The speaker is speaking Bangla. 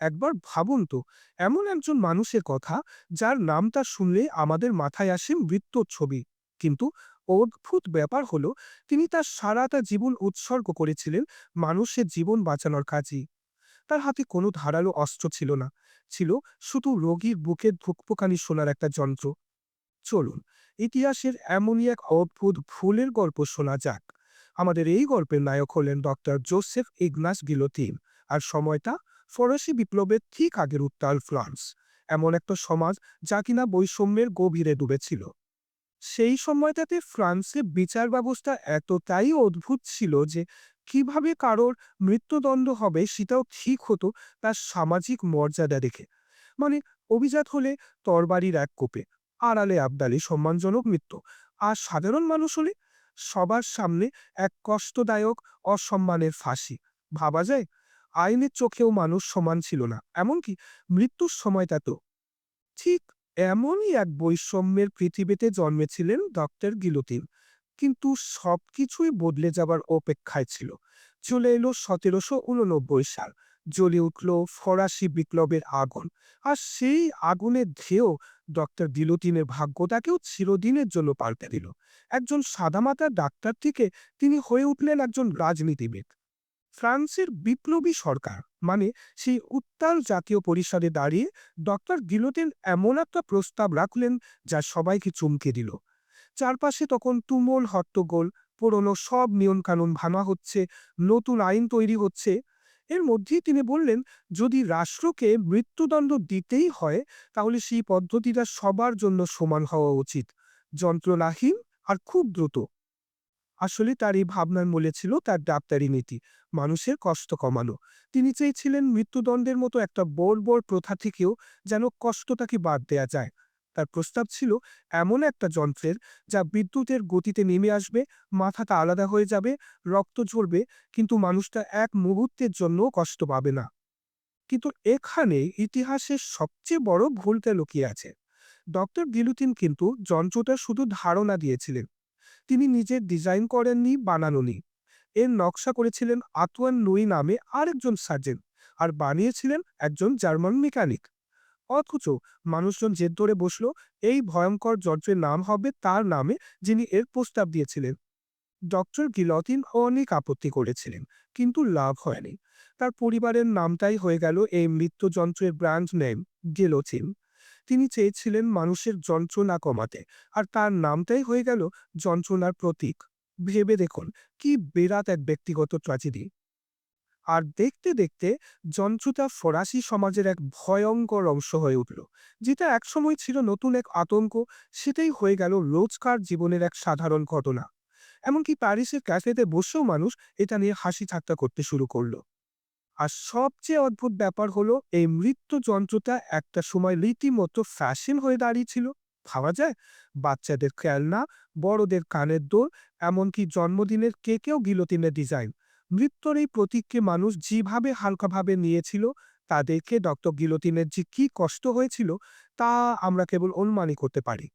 একবার ভাবুন তো, এমন একজন মানুষের কথা যার নামটা শুনলে আমাদের মাথায় আসে মৃত্যুর ছবি। কিন্তু অদ্ভুত ব্যাপার হলো, তিনি তার সারাটা জীবন উৎসর্গ করেছিলেন মানুষের জীবন বাঁচানোর কাজই। তার হাতে কোনো ধারালো অস্ত্র ছিল না, ছিল শুধু রোগীর বুকের ধুকপুকানি শোনার একটা যন্ত্র। চলুন ইতিহাসের এমনই এক অদ্ভুত ভুলের গল্প শোনা যাক। আমাদের এই গল্পের নায়ক হলেন ডক্টর জোসেফ ইগনাস গিলোতিন। আর সময়টা ফরাসি বিপ্লবের ঠিক আগের উত্তাল ফ্রান্স, এমন একটা সমাজ যা কিনা বৈষম্যের গভীরে ডুবেছিল। সেই সময়টাতে ফ্রান্সে বিচার ব্যবস্থা এতটাই অদ্ভুত ছিল যে কিভাবে কারোর মৃত্যুদণ্ড হবে সেটাও ঠিক হতো তার সামাজিক মর্যাদা দেখে। মানে, অভিজাত হলে তরবারির এক কোপে, আড়ালে আবদালে সম্মানজনক মৃত্যু, আর সাধারণ মানুষ হলে সবার সামনে এক কষ্টদায়ক অসম্মানের ফাঁসি। ভাবা যায়, আইনের চোখেও মানুষ সমান ছিল না, এমনকি মৃত্যুর সময়টা তো। ঠিক এমনই এক বৈষম্যের পৃথিবীতে জন্মেছিলেন ডক্টর গিলোতিন। কিন্তু সবকিছুই বদলে যাবার অপেক্ষায় ছিল। চলে এলো 1789 সাল। জ্বলে উঠল ফরাসি বিপ্লবের আগুন। আর সেই আগুনের ধেয় ডক্টর গিলোতিনের ভাগ্যটাকেও চিরদিনের জন্য পাল্টে দিল। একজন সাদামাটা ডাক্তার থেকে তিনি হয়ে উঠলেন একজন রাজনীতিবিদ। ফ্রান্সের বিপ্লবী সরকার, মানে সেই উত্তাল জাতীয় পরিষদে দাঁড়িয়ে ডক্টর গিলোটিন এমন একটা প্রস্তাব রাখলেন যা সবাইকে চমকে দিল। চারপাশে তখন তুমুল হট্টগোল, পুরনো সব নিয়মকানুন ভাঙা হচ্ছে, নতুন আইন তৈরি হচ্ছে। এর মধ্যেই তিনি বললেন, যদি রাষ্ট্রকে মৃত্যুদণ্ড দিতেই হয়, তাহলে সেই পদ্ধতিটা সবার জন্য সমান হওয়া উচিত, যন্ত্রণাহীন আর খুব দ্রুত। আসলে তার এই ভাবনার মূলে ছিল তার ডাক্তারি নীতি, মানুষের কষ্ট কমানো। তিনি চেয়েছিলেন মৃত্যুদণ্ডের মতো একটা বর্বর প্রথা থেকেও যেন কষ্টটাকে বাদ দেয়া যায়। তার প্রস্তাব ছিল এমন একটা যন্ত্রের, যা বিদ্যুতের গতিতে নেমে আসবে, মাথাটা আলাদা হয়ে যাবে, রক্ত ঝরবে, কিন্তু মানুষটা এক মুহূর্তের জন্য কষ্ট পাবে না। কিন্তু এখানে ইতিহাসের সবচেয়ে বড় ভুলটা লুকিয়ে আছে। ডক্টর গিলুতিন কিন্তু যন্ত্রটা শুধু ধারণা দিয়েছিলেন, তিনি নিজে ডিজাইন করেননি, বানানোনি। এর নকশা করেছিলেন আতুয়ান নুই নামে আরেকজন সার্জন, আর বানিয়েছিলেন একজন জার্মান মেকানিক। অথচ মানুষজন জেদ ধরে বসল, এই ভয়ঙ্কর যন্ত্রের নাম হবে তার নামে যিনি এর প্রস্তাব দিয়েছিলেন। ডক্টর গিলটিন অনেক আপত্তি করেছিলেন, কিন্তু লাভ হয়নি। তার পরিবারের নামটাই হয়ে গেল এই মৃত্যুযন্ত্রের ব্র্যান্ড নেম, গিলোটিন। তিনি চেয়েছিলেন মানুষের যন্ত্রণা কমাতে, আর তার নামটাই হয়ে গেল যন্ত্রণার প্রতীক। ভেবে দেখুন, কি বিরাট এক ব্যক্তিগত ট্র্যাজেডি। আর দেখতে দেখতে যন্ত্রটা ফরাসি সমাজের এক ভয়ঙ্কর অংশ হয়ে উঠল। যেটা একসময় ছিল নতুন এক আতঙ্ক, সেটাই হয়ে গেল রোজকার জীবনের এক সাধারণ ঘটনা। এমনকি প্যারিসের ক্যাফেতে বসেও মানুষ এটা নিয়ে হাসি ঠাট্টা করতে শুরু করলো। আর সবচেয়ে অদ্ভুত ব্যাপার হলো, এই মৃত্যু যন্ত্রটা একটা সময় রীতিমতো ফ্যাশন হয়ে দাঁড়িয়েছিল। ভাবা যায়, বাচ্চাদের খেলনা, বড়দের কানের দোল, এমনকি জন্মদিনের কেকেও গিলোটিনের ডিজাইন। মৃত্যুর এই প্রতীককে মানুষ যেভাবে হালকাভাবে নিয়েছিল, তা দেখে ডক্টর গিলোটিনের যে কি কষ্ট হয়েছিল তা আমরা কেবল অনুমানই করতে পারি।